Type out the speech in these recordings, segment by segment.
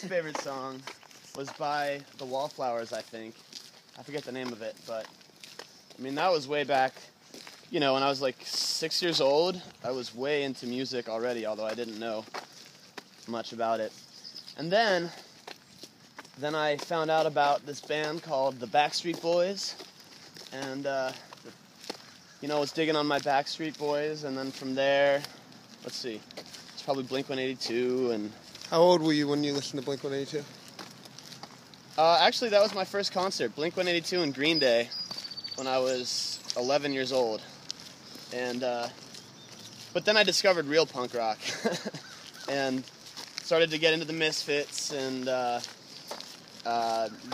first favorite song was by the Wallflowers, I think. I forget the name of it, but I mean, that was way back, you know, when I was like 6 years old. I was way into music already, although I didn't know much about it. And then I found out about this band called the Backstreet Boys, and you know, was digging on my Backstreet Boys, and then from there, let's see, it's probably Blink-182, and... How old were you when you listened to Blink-182? Actually, that was my first concert, Blink-182 and Green Day, when I was 11 years old. And, but then I discovered real punk rock, and started to get into the Misfits, and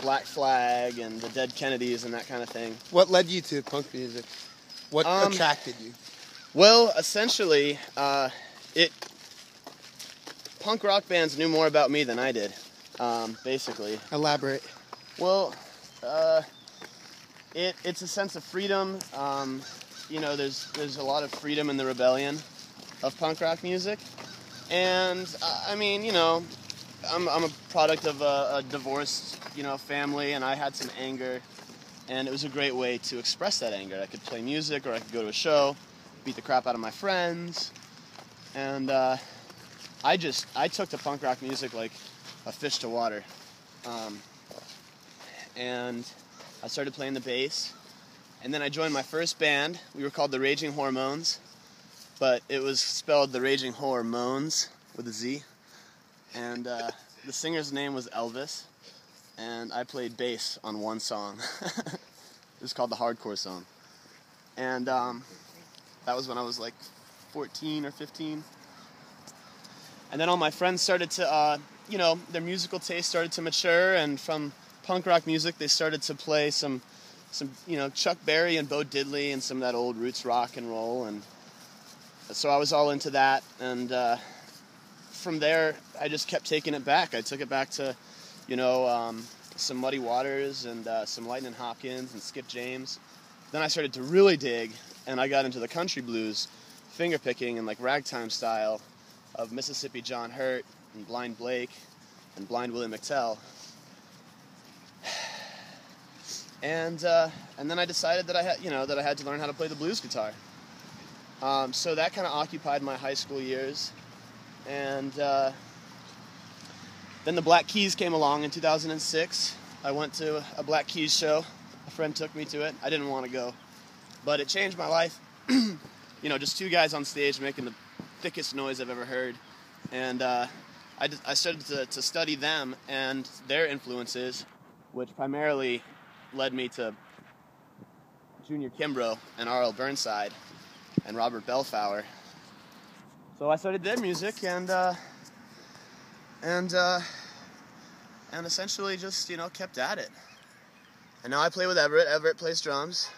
Black Flag, and the Dead Kennedys, and that kind of thing. What led you to punk music? What attracted you? Well, essentially, punk rock bands knew more about me than I did, basically. Elaborate. Well, it's a sense of freedom. You know, there's a lot of freedom in the rebellion of punk rock music. And, I mean, you know, I'm a product of a divorced, you know, family, and I had some anger. And it was a great way to express that anger. I could play music, or I could go to a show, beat the crap out of my friends. And I took to punk rock music like a fish to water. And I started playing the bass. And then I joined my first band. We were called the Raging Hormones, but it was spelled the Raging Hormones with a Z. And the singer's name was Elvis. And I played bass on one song. It was called the Hardcore Song. And that was when I was like 14 or 15. And then all my friends started to, you know, their musical taste started to mature, and from punk rock music they started to play some, you know, Chuck Berry and Bo Diddley and some of that old roots rock and roll. And so I was all into that. And from there, I just kept taking it back. I took it back to, you know, some Muddy Waters and some Lightning Hopkins and Skip James. Then I started to really dig, and I got into the country blues, finger picking and like ragtime style of Mississippi John Hurt and Blind Blake and Blind Willie McTell. And then I decided that I had to learn how to play the blues guitar. So that kind of occupied my high school years. And then the Black Keys came along in 2006. I went to a Black Keys show. A friend took me to it. I didn't want to go, but it changed my life. You know, just two guys on stage making the thickest noise I've ever heard. And I started to study them and their influences, which primarily led me to Junior Kimbrough and R.L. Burnside and Robert Bellflower. So I studied their music and essentially just, you know, kept at it. And now I play with Everett. Everett plays drums,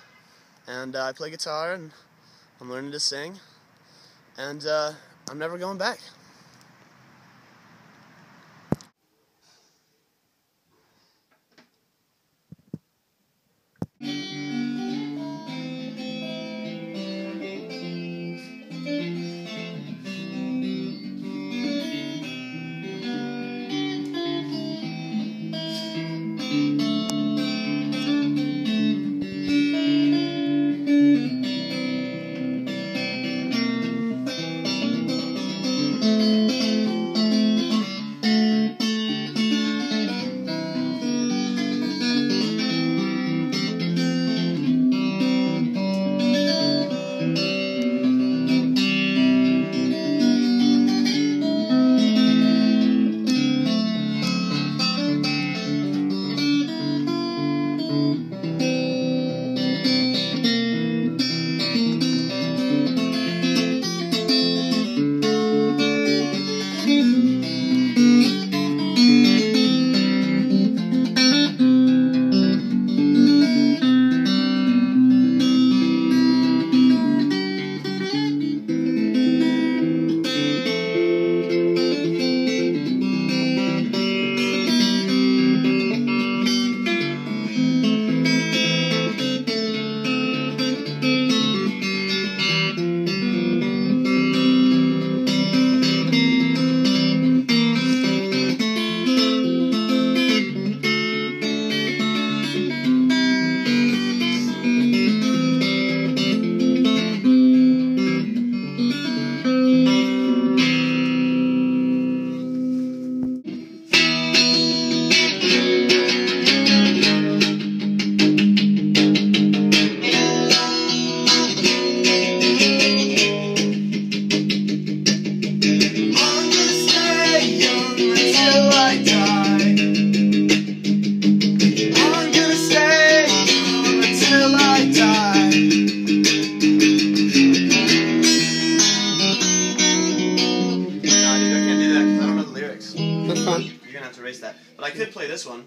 and I play guitar, and I'm learning to sing, and I'm never going back. till I die. No, dude, I can't do that because I don't know the lyrics. That's fine. You're gonna have to erase that. But I could play this one.